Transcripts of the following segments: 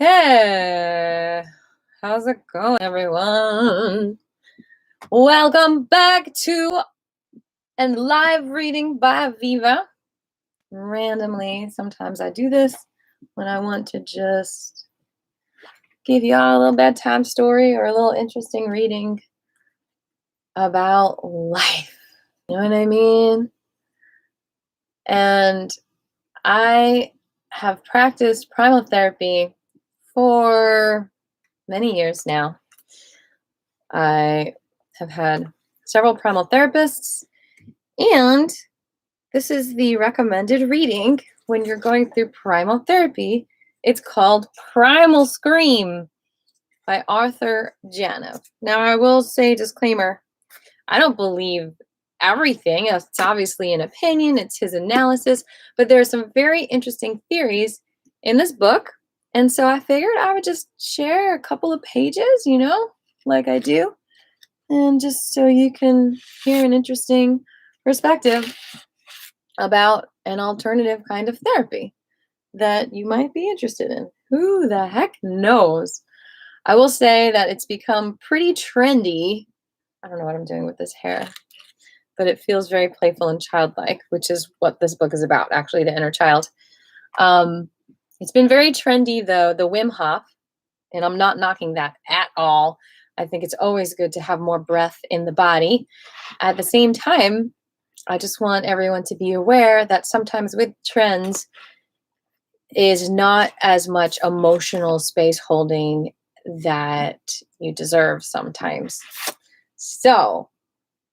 Hey, how's it going, everyone? Welcome back to a live reading by Aviva. Randomly, sometimes I do this when I want to just give y'all a little bedtime story or a little interesting reading about life. You know what I mean? And I have practiced primal therapy for many years now. I have had several primal therapists, and this is the recommended reading when you're going through primal therapy. It's called Primal Scream by Author Janov. Now, I will say, disclaimer, I don't believe everything. It's obviously an opinion. It's his analysis, but there are some very interesting theories in this book. And so I figured I would just share a couple of pages, like I do. And just so you can hear an interesting perspective about an alternative kind of therapy that you might be interested in. Who the heck knows? I will say that it's become pretty trendy. I don't know what I'm doing with this hair, but it feels very playful and childlike, which is what this book is about, actually, the inner child. It's been very trendy, though, the Wim Hof, and I'm not knocking that at all. I think it's always good to have more breath in the body. At the same time, I just want everyone to be aware that sometimes with trends is not as much emotional space holding that you deserve sometimes. So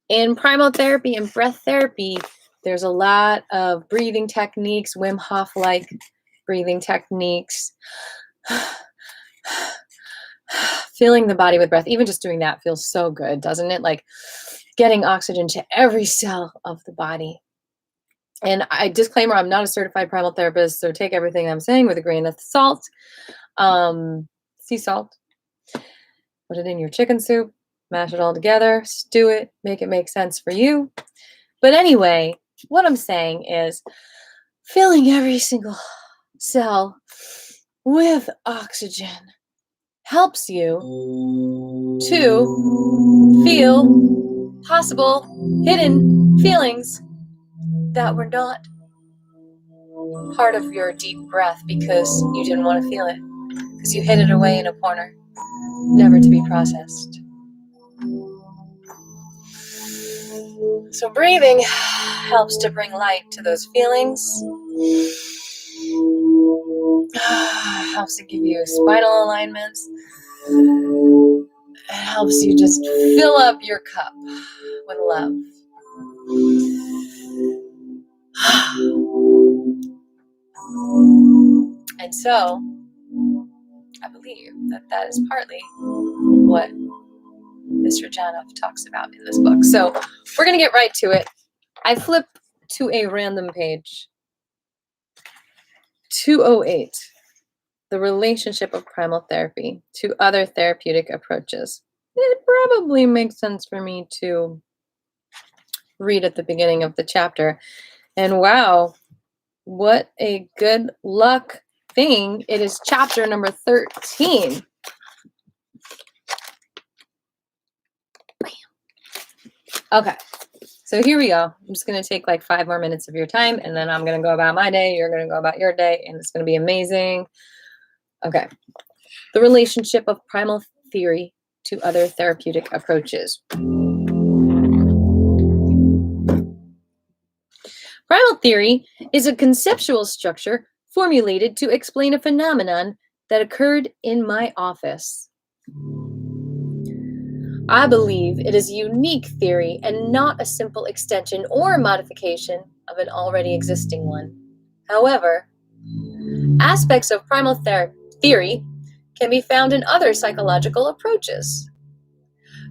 in primal therapy and breath therapy, there's a lot of breathing techniques, Wim Hof-like breathing techniques. Filling the body with breath, even just doing that feels so good, doesn't it? Like getting oxygen to every cell of the body. And disclaimer, I'm not a certified primal therapist, so take everything I'm saying with a grain of salt. Sea salt. Put it in your chicken soup, mash it all together, stew it, make it make sense for you. But anyway, what I'm saying is filling every single cell with oxygen helps you to feel possible hidden feelings that were not part of your deep breath because you didn't want to feel it, because you hid it away in a corner, never to be processed. So breathing helps to bring light to those feelings. Helps to give you spinal alignments. It helps you just fill up your cup with love. And so, I believe that is partly what Mr. Janov talks about in this book. So, we're going to get right to it. I flip to a random page. 208. The relationship of primal therapy to other therapeutic approaches. It probably makes sense for me to read at the beginning of the chapter. And wow, what a good luck thing. It is chapter number 13. Okay, so here we go. I'm just going to take like 5 more minutes of your time, and then I'm going to go about my day. You're going to go about your day, and it's going to be amazing. Okay, the relationship of primal theory to other therapeutic approaches. Primal theory is a conceptual structure formulated to explain a phenomenon that occurred in my office. I believe it is a unique theory and not a simple extension or modification of an already existing one. However, aspects of primal theory can be found in other psychological approaches.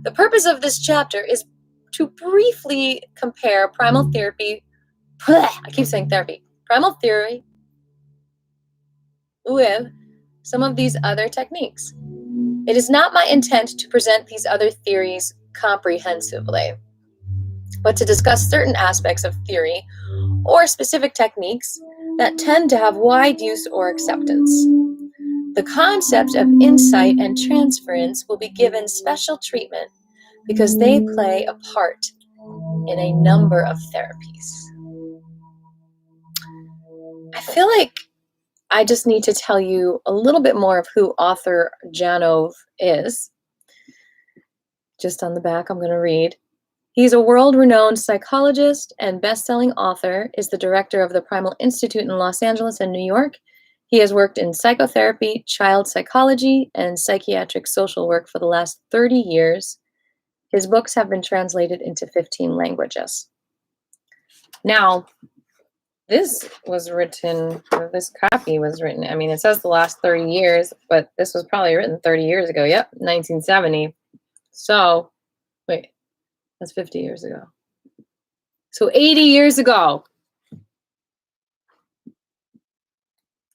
The purpose of this chapter is to briefly compare primal therapy. I keep saying therapy. Primal theory with some of these other techniques. It is not my intent to present these other theories comprehensively, but to discuss certain aspects of theory or specific techniques that tend to have wide use or acceptance. The concept of insight and transference will be given special treatment because they play a part in a number of therapies. I feel like I just need to tell you a little bit more of who author Janov is. Just on the back, I'm going to read. He's a world-renowned psychologist and best-selling author, is the director of the Primal Institute in Los Angeles and New York. He has worked in psychotherapy, child psychology, and psychiatric social work for the last 30 years. His books have been translated into 15 languages. Now, this copy was written, I mean, it says the last 30 years, but this was probably written 30 years ago. Yep, 1970. So, wait, that's 50 years ago. So 80 years ago.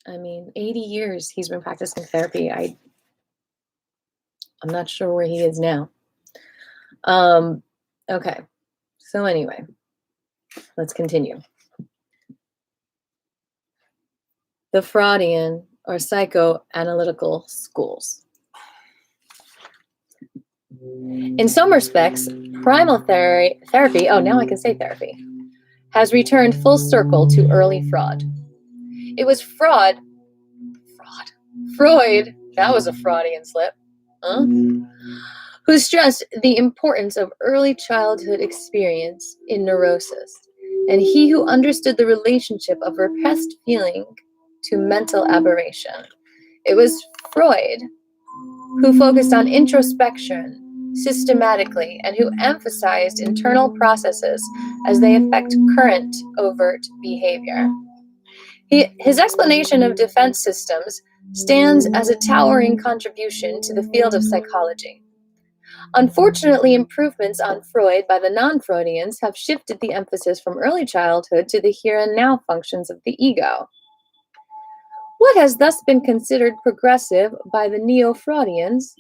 I mean, 80 years he's been practicing therapy. I'm not sure where he is now. Okay. So anyway, let's continue. The Freudian or psychoanalytical schools. In some respects, primal therapy, oh, now I can say therapy, has returned full circle to early Freud. It was Freud, that was a Freudian slip, who stressed the importance of early childhood experience in neurosis, and he who understood the relationship of repressed feeling to mental aberration. It was Freud who focused on introspection systematically and who emphasized internal processes as they affect current overt behavior. His explanation of defense systems stands as a towering contribution to the field of psychology. Unfortunately, improvements on Freud by the non-Freudians have shifted the emphasis from early childhood to the here and now functions of the ego. What has thus been considered progressive by the neo-Freudians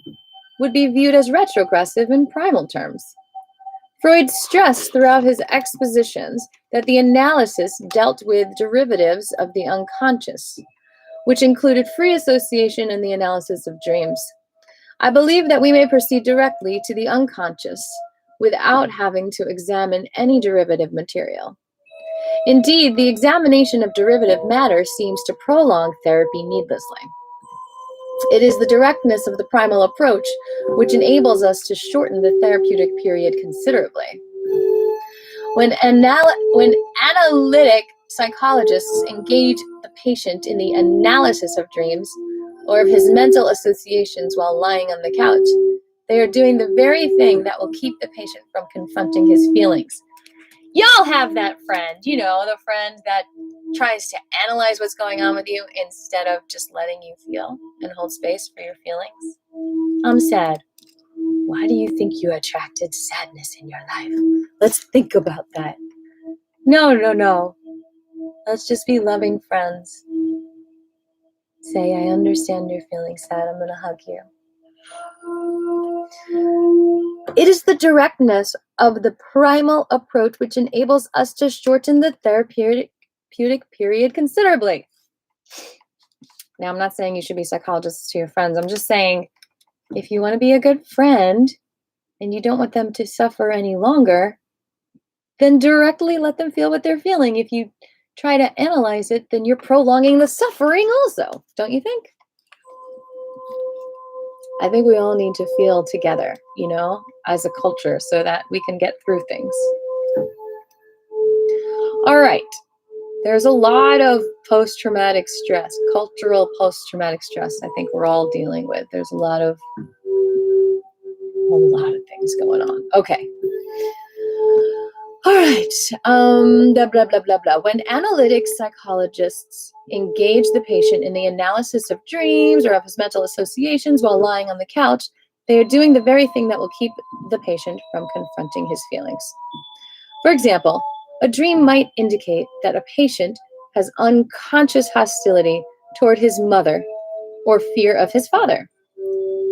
would be viewed as retrogressive in primal terms. Freud stressed throughout his expositions that the analysis dealt with derivatives of the unconscious, which included free association and the analysis of dreams. I believe that we may proceed directly to the unconscious without having to examine any derivative material. Indeed, the examination of derivative matter seems to prolong therapy needlessly. It is the directness of the primal approach which enables us to shorten the therapeutic period considerably. When analytic psychologists engage the patient in the analysis of dreams or of his mental associations while lying on the couch, they are doing the very thing that will keep the patient from confronting his feelings. Y'all have that friend, the friend that tries to analyze what's going on with you instead of just letting you feel and hold space for your feelings. I'm sad. Why do you think you attracted sadness in your life? Let's think about that. No. Let's just be loving friends. Say, I understand you're feeling sad. I'm going to hug you. It is the directness of the primal approach which enables us to shorten the therapeutic period considerably. Now, I'm not saying you should be psychologists to your friends. I'm just saying if you want to be a good friend and you don't want them to suffer any longer, then directly let them feel what they're feeling. If you try to analyze it, then you're prolonging the suffering also, don't you think? I think we all need to feel together, as a culture so that we can get through things. All right. There's a lot of post-traumatic stress, cultural post-traumatic stress I think we're all dealing with. There's a lot of things going on. Okay. All right. Blah, blah, blah, blah, blah. When analytic psychologists engage the patient in the analysis of dreams or of his mental associations while lying on the couch, they are doing the very thing that will keep the patient from confronting his feelings. For example, a dream might indicate that a patient has unconscious hostility toward his mother or fear of his father.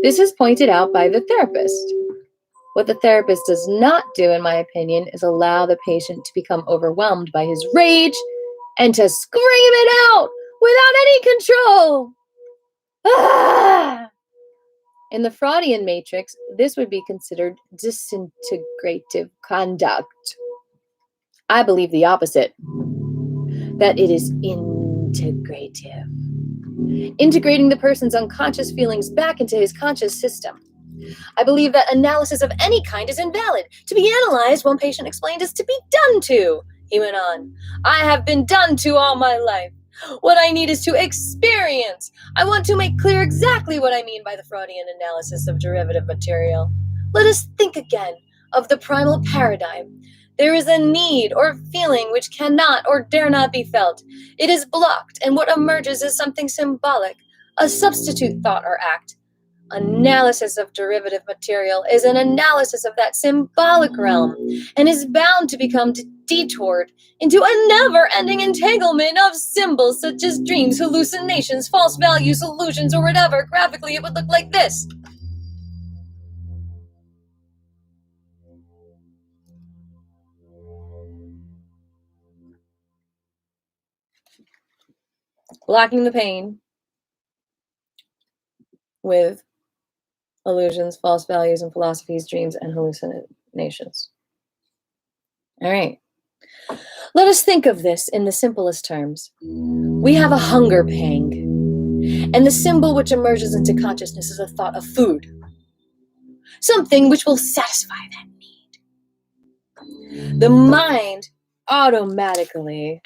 This is pointed out by the therapist. What the therapist does not do, in my opinion, is allow the patient to become overwhelmed by his rage and to scream it out without any control. Ah! In the Freudian matrix, this would be considered disintegrative conduct. I believe the opposite, that it is integrative, integrating the person's unconscious feelings back into his conscious system. I believe that analysis of any kind is invalid. To be analyzed, one patient explained, is to be done to. He went on, I have been done to all my life. What I need is to experience. I want to make clear exactly what I mean by the Freudian analysis of derivative material. Let us think again of the primal paradigm. There is a need or feeling which cannot or dare not be felt. It is blocked, and what emerges is something symbolic, a substitute thought or act. Analysis of derivative material is an analysis of that symbolic realm and is bound to become detoured into a never-ending entanglement of symbols such as dreams, hallucinations, false values, illusions, or whatever. Graphically, it would look like this. Blocking the pain with illusions, false values, and philosophies, dreams, and hallucinations. All right. Let us think of this in the simplest terms. We have a hunger pang, and the symbol which emerges into consciousness is a thought of food, something which will satisfy that need. The mind automatically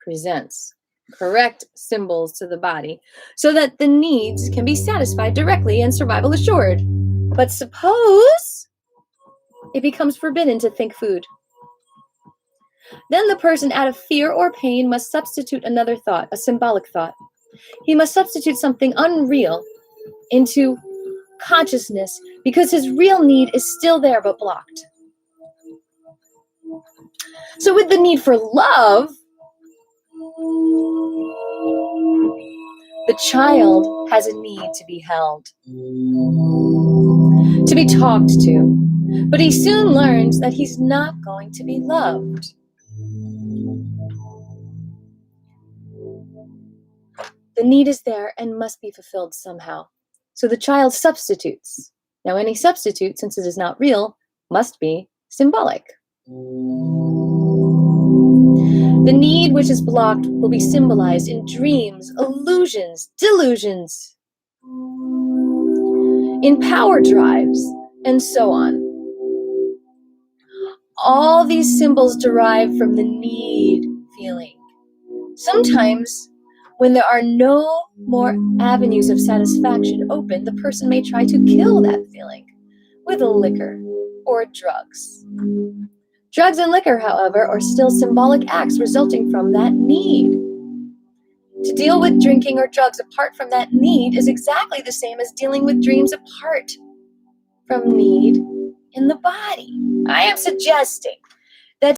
presents correct symbols to the body so that the needs can be satisfied directly and survival assured. But suppose it becomes forbidden to think food. Then the person, out of fear or pain, must substitute another thought, a symbolic thought. He must substitute something unreal into consciousness because his real need is still there but blocked. So with the need for love, the child has a need to be held, to be talked to, but he soon learns that he's not going to be loved. The need is there and must be fulfilled somehow. So the child substitutes. Now, any substitute, since it is not real, must be symbolic. The need which is blocked will be symbolized in dreams, illusions, delusions, in power drives, and so on. All these symbols derive from the need feeling. Sometimes, when there are no more avenues of satisfaction open, the person may try to kill that feeling with a liquor or drugs. Drugs and liquor, however, are still symbolic acts resulting from that need. To deal with drinking or drugs apart from that need is exactly the same as dealing with dreams apart from need in the body. I am suggesting